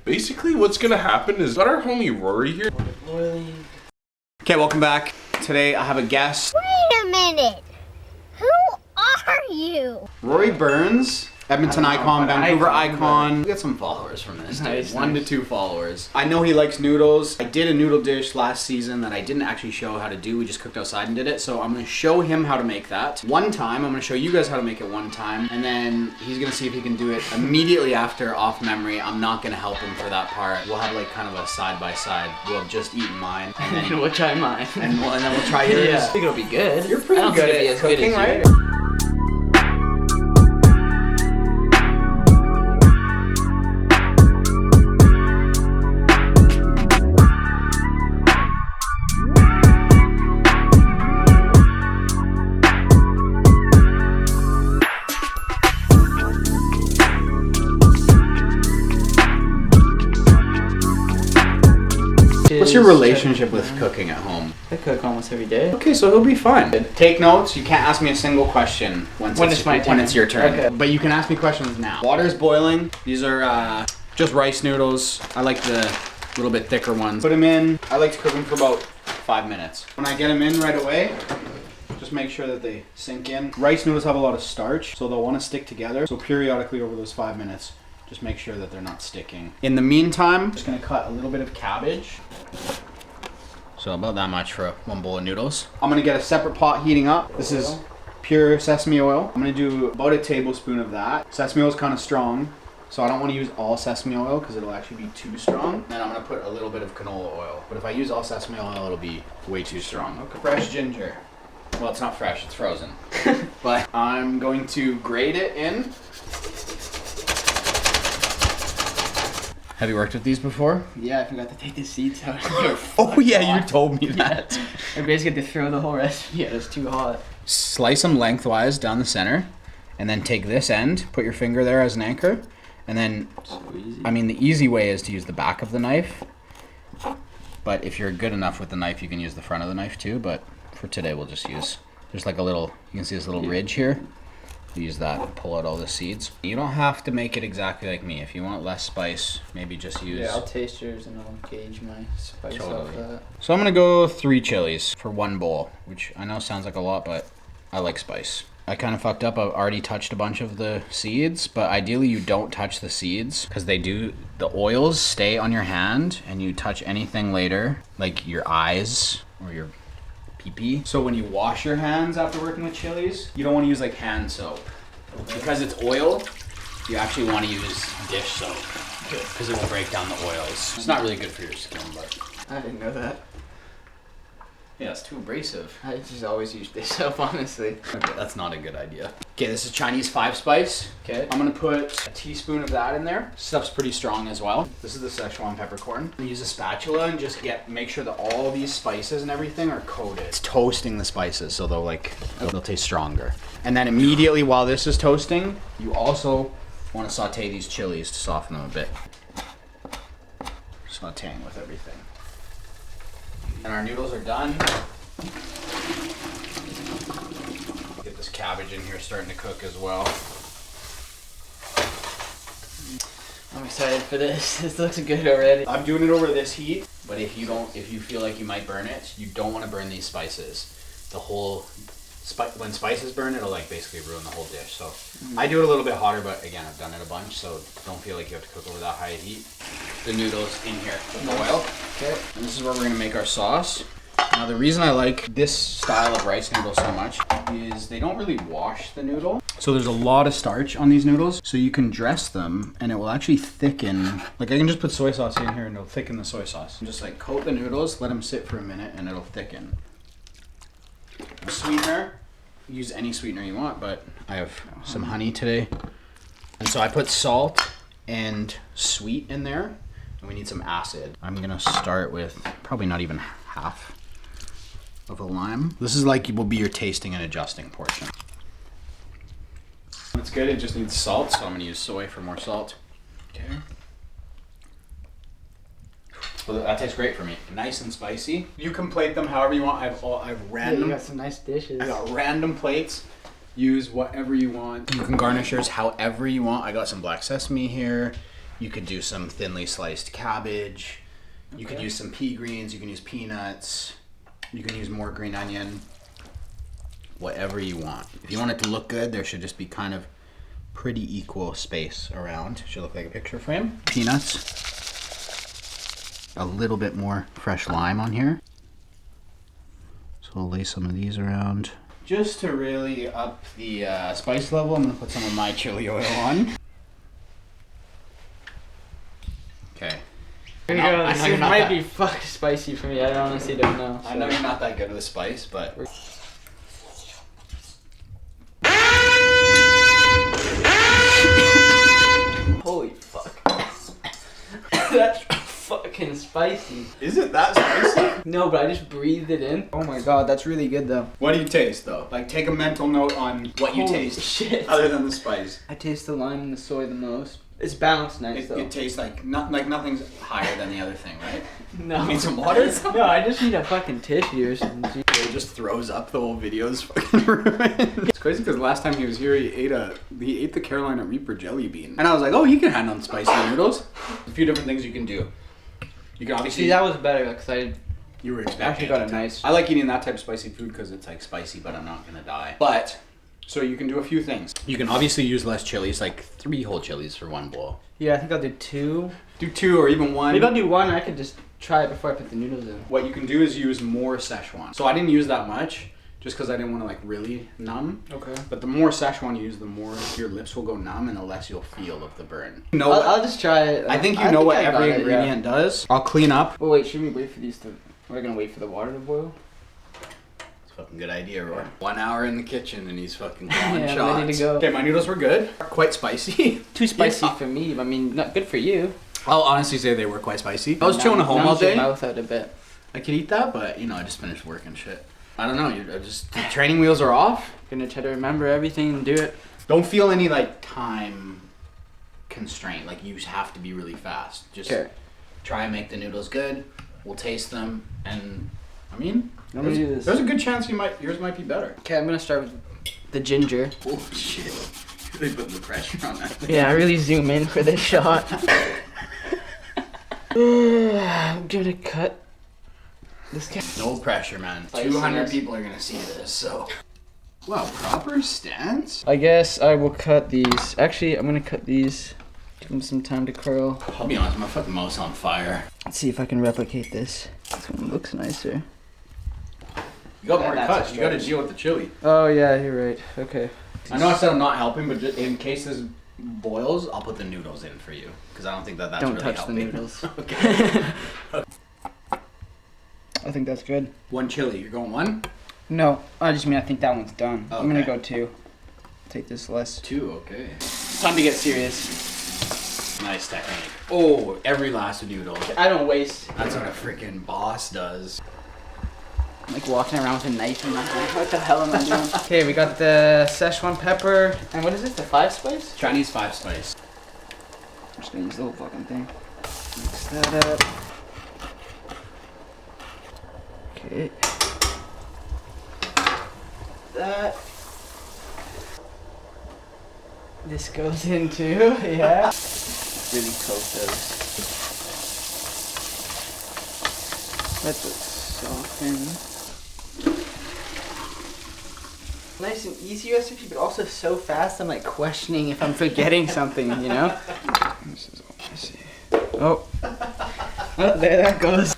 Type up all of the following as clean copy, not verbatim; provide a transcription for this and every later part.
Basically, what's gonna happen is got our homie Rory here. Okay, welcome back. Today I have a guest. Wait a minute. Who are you? Rory Burns, Edmonton icon, Vancouver icon. We got some followers from this, dude. Nice, 1 to 2 followers. I know he likes noodles. I did a noodle dish last season that I didn't actually show how to do. We just cooked outside and did it. So I'm gonna show him how to make that one time. I'm gonna show you guys how to make it one time. And then he's gonna see if he can do it immediately after off memory. I'm not gonna help him for that part. We'll have like kind of a side by side. We'll have just eaten mine. And then We'll try mine. and then we'll try yours. Yeah. I think it'll be good. You're pretty I don't good think it'll at be as cooking, good as right? you. What's your relationship with cooking at home? I cook almost every day. Okay, so he'll be fine. Take notes. You can't ask me a single question when it's my turn. When it's your turn. Okay. But you can ask me questions now. Water's boiling. These are just rice noodles. I like the little bit thicker ones. Put them in. I like to cook them for about 5 minutes. When I get them in right away, just make sure that they sink in. Rice noodles have a lot of starch, so they'll want to stick together. So periodically over those 5 minutes, just make sure that they're not sticking. In the meantime, I'm just gonna cut a little bit of cabbage. So about that much for one bowl of noodles. I'm gonna get a separate pot heating up. This is pure sesame oil. I'm gonna do about a tablespoon of that. Sesame oil is kind of strong, so I don't want to use all sesame oil because it'll actually be too strong. Then I'm gonna put a little bit of canola oil. But if I use all sesame oil, it'll be way too strong. Okay. Fresh ginger. Well, it's not fresh, it's frozen. But I'm going to grate it in. Have you worked with these before? Yeah, I forgot to take the seeds out. Oh yeah, you told me that. I basically had to throw the whole recipe. Yeah, it's too hot. Slice them lengthwise down the center, and then take this end, put your finger there as an anchor, and then, So easy. I mean, the easy way is to use the back of the knife, but if you're good enough with the knife, you can use the front of the knife too, but for today, we'll just use, there's like a little, you can see this little ridge here. Use that and pull out all the seeds. You don't have to make it exactly like me. If you want less spice, maybe just use... Yeah, I'll taste yours and I'll gauge my spice off that. So I'm gonna go 3 chilies for 1 bowl, which I know sounds like a lot, but I like spice. I kind of fucked up. I've already touched a bunch of the seeds, but ideally you don't touch the seeds because the oils stay on your hand and you touch anything later, like your eyes or your pee-pee. So when you wash your hands after working with chilies, you don't want to use like hand soap. Because it's oil, you actually want to use dish soap because it will break down the oils. It's not really good for your skin, but I didn't know that. yeah, it's too abrasive. I just always use dish soap, honestly. Okay, that's not a good idea. Okay, this is Chinese 5 spice. Okay. I'm gonna put a teaspoon of that in there. Stuff's pretty strong as well. This is the Szechuan peppercorn. I'm gonna use a spatula and just make sure that all these spices and everything are coated. It's toasting the spices, so they'll taste stronger. And then immediately while this is toasting, you also want to saute these chilies to soften them a bit. Sauteing with everything. And our noodles are done. Get this cabbage in here starting to cook as well. I'm excited for this. This looks good already. I'm doing it over this heat, but if you feel like you might burn it, you don't want to burn these spices. The whole when spices burn, it'll like basically ruin the whole dish. So I do it a little bit hotter, but again, I've done it a bunch, so don't feel like you have to cook over that high heat. The noodles in here with the oil. Okay. And this is where we're gonna make our sauce. Now the reason I like this style of rice noodle so much is they don't really wash the noodle. So there's a lot of starch on these noodles, so you can dress them and it will actually thicken. Like I can just put soy sauce in here and it'll thicken the soy sauce. Just like coat the noodles, let them sit for a minute and it'll thicken. Sweetener, use any sweetener you want, but I have some honey today. And so I put salt and sweet in there, and we need some acid. I'm gonna start with probably not even half of a lime. This is like will be your tasting and adjusting portion. That's good, it just needs salt, so I'm gonna use soy for more salt. Okay. Well, that tastes great for me. Nice and spicy. You can plate them however you want. I've random. Yeah, you got some nice dishes. I got random plates. Use whatever you want. You can garnish yours however you want. I got some black sesame here. You could do some thinly sliced cabbage. You could use some pea greens. You can use peanuts. You can use more green onion. Whatever you want. If you want it to look good, there should just be kind of pretty equal space around. Should look like a picture frame. Peanuts. A little bit more fresh lime on here. So I'll lay some of these around. Just to really up the spice level, I'm gonna put some of my chili oil on. Okay. Here we go. This might be fucking spicy for me. I honestly don't know. I know you're not that good with spice, but... Holy fuck. That's fucking spicy. Is it that spicy? No, but I just breathed it in. Oh my god, that's really good though. What do you taste though? Like take a mental note on what you Holy taste. shit. Other than the spice. I taste the lime and the soy the most. It's balanced nice though. It tastes like nothing's higher than the other thing, right? No. You need some water? No, I just need a fucking tissue or something. It just throws up the whole video's fucking ruined. It's crazy because last time he was here, he ate the Carolina Reaper jelly bean, and I was like, oh, you can handle spicy noodles. A few different things you can do. You can obviously. See, that was better because You were expecting. actually got it nice. I like eating that type of spicy food because it's like spicy, but I'm not gonna die. But so you can do a few things. You can obviously use less chilies, like 3 whole chilies for one bowl. Yeah, I think I'll do 2. Do 2 or even 1. Maybe I'll do 1 and I could just try it before I put the noodles in. What you can do is use more Szechuan. So I didn't use that much, just because I didn't want to like really numb. Okay. But the more Szechuan you use, the more your lips will go numb and the less you'll feel of the burn. I'll just try it. I think you know what I got every it, ingredient does. I'll clean up. Well, wait, should we wait for these to... We're gonna wait for the water to boil? It's a fucking good idea, Roy. 1 hour in the kitchen and he's fucking calling Yeah, shots. ready to go. Okay, my noodles were good. Quite spicy. Too spicy for me. I mean, not good for you. I'll honestly say they were quite spicy. I was chilling at home all Numbs your day. mouth out a bit. I could eat that, but you know, I just finished work and shit. I don't know, the training wheels are off. Gonna try to remember everything and do it. Don't feel any like time constraint, like you have to be really fast. Just try and make the noodles good. We'll taste them, and I mean, I'm gonna do this. There's a good chance yours might be better. Okay, I'm gonna start with the ginger. Oh shit! Really putting the pressure on that thing. Yeah, I really zoom in for this shot. I'm gonna cut this guy. No pressure, man. Spiciness. 200 people are gonna see this, so. Wow, proper stance. I guess I will cut these. Actually, I'm gonna cut these. Give them some time to curl. I'll be honest, my fucking mouth's on fire. Let's see if I can replicate this. This one looks nicer. You got more That's cuts. a You got to stretch. deal with the chili. Oh yeah, you're right. Okay. I know I said I'm not helping, but just in case this boils, I'll put the noodles in for you because I don't think that's Don't really touch helping. the noodles. Okay. I think that's good. 1 chili. You're going 1? No, I just mean I think that one's done. I'm gonna Okay. go 2. Take this less. 2. Okay. Time to get serious. Nice technique. Oh, every last noodle. I don't waste. That's what a freaking boss does. I'm like walking around with a knife in my hand. What the hell am I doing? Okay, we got the Szechuan pepper. And what is this? The 5 spice? Chinese 5 spice. I'm just gonna use the whole fucking thing. Mix that up. Okay. That. This goes in too, yeah. Really coat those. Let those soften. Nice and easy recipe, but also so fast I'm like questioning if I'm forgetting something, you know? This is all messy. Oh. Oh, there that goes.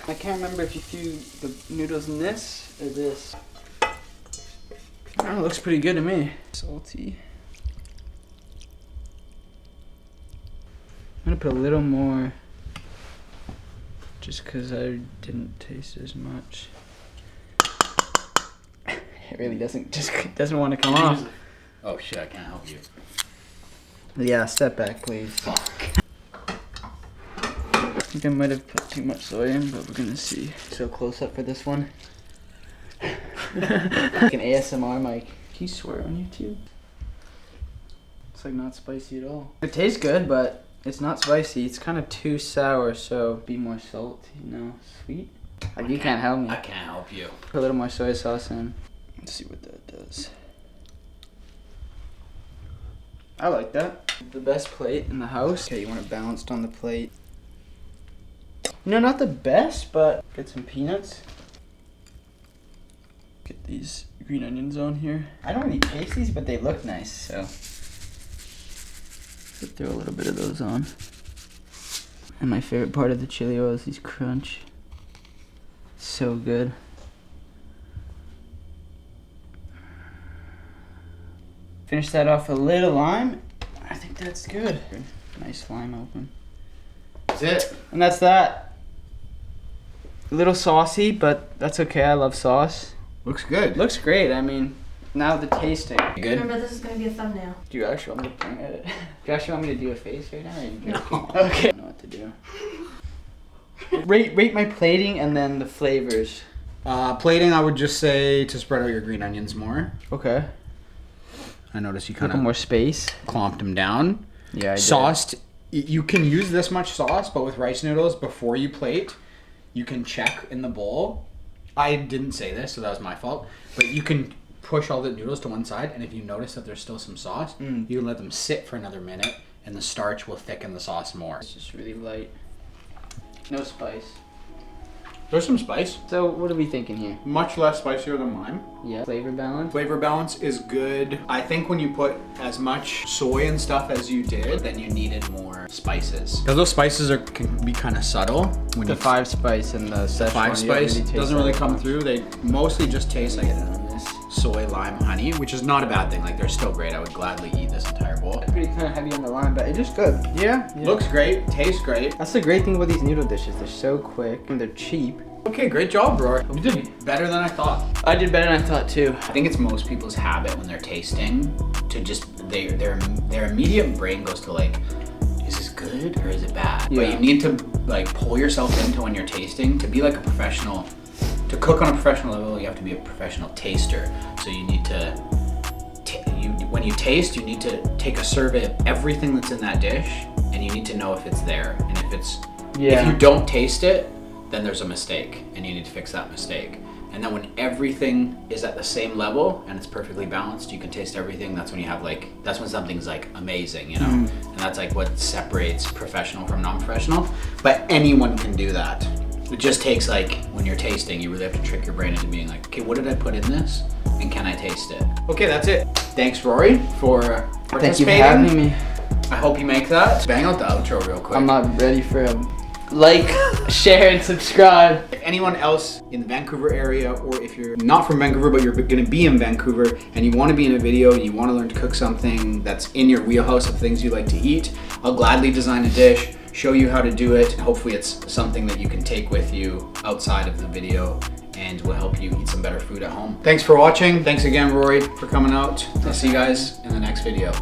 I can't remember if you threw the noodles in this or this. Oh, it looks pretty good to me. Salty. I'm gonna put a little more just because I didn't taste as much. It really doesn't want to come off. Oh shit, I can't help you. Yeah, step back please. Fuck. I think I might have put too much soy in, but we're gonna see. So close up for this one. Like an ASMR mic. Can you swear on YouTube? It's like not spicy at all. It tastes good, but it's not spicy. It's kind of too sour, so be more salty, you know, sweet. Like you can't help me. I can't help you. Put a little more soy sauce in. Let's see what that does. I like that. The best plate in the house. Okay, you want it balanced on the plate. No, not the best, but get some peanuts. Get these green onions on here. I don't really taste these, but they look nice, so. Throw a little bit of those on. And my favorite part of the chili oil is these crunch. So good. Finish that off with a little lime. I think that's good. Nice lime open. That's it. And that's that. A little saucy, but that's okay. I love sauce. Looks good. Looks great. I mean, now the tasting. You good? Remember, this is going to be a thumbnail. Do you actually want me to point at it? Do you actually want me to do a face right now? Or are you joking? No. Okay. I don't know what to do. Rate my plating and then the flavors. Plating, I would just say to spread out your green onions more. Okay. I noticed you A kind little of more space. clumped them down. Yeah, I did. Sauced, you can use this much sauce, but with rice noodles, before you plate, you can check in the bowl. I didn't say this, so that was my fault. But you can push all the noodles to one side, and if you notice that there's still some sauce, you can let them sit for another minute, and the starch will thicken the sauce more. It's just really light. No spice. There's some spice. So what are we thinking here? Much less spicier than mine. Yeah. Flavor balance? Flavor balance is good. I think when you put as much soy and stuff as you did, then you needed more spices. Because those spices can be kind of subtle. When The you 5 spice and the Szechuan. five spice doesn't really come through. They mostly just taste like on this. soy, lime, honey, which is not a bad thing. Like, they're still great. I would gladly eat this entire bowl. Pretty kind of heavy on the lime, but it's just good. Yeah. Looks great, tastes great. That's the great thing about these noodle dishes. They're so quick and they're cheap. Okay, great job, Rory. You did better than I thought. I did better than I thought too. I think it's most people's habit when they're tasting to just, their immediate brain goes to like, is this good or is it bad? Yeah. But you need to like pull yourself into when you're tasting to be like a professional. To cook on a professional level, you have to be a professional taster. So you need to, when you taste, you need to take a survey of everything that's in that dish, and you need to know if it's there. And if you don't taste it, then there's a mistake, and you need to fix that mistake. And then when everything is at the same level and it's perfectly balanced, you can taste everything. That's when you have like, that's when something's like amazing, you know? And that's like what separates professional from non-professional. But anyone can do that. It just takes like, when you're tasting, you really have to trick your brain into being like, okay, what did I put in this? And can I taste it? Okay, that's it. Thanks, Rory, for participating. Thank you for having me. I hope you make that. Bang out the outro real quick. I'm not ready for him. Like, share, and subscribe. If anyone else in the Vancouver area, or if you're not from Vancouver but you're gonna be in Vancouver and you wanna be in a video and you wanna learn to cook something that's in your wheelhouse of things you like to eat, I'll gladly design a dish, show you how to do it, and hopefully it's something that you can take with you outside of the video and will help you eat some better food at home. Thanks for watching. Thanks again, Rory, for coming out. I'll see you guys in the next video.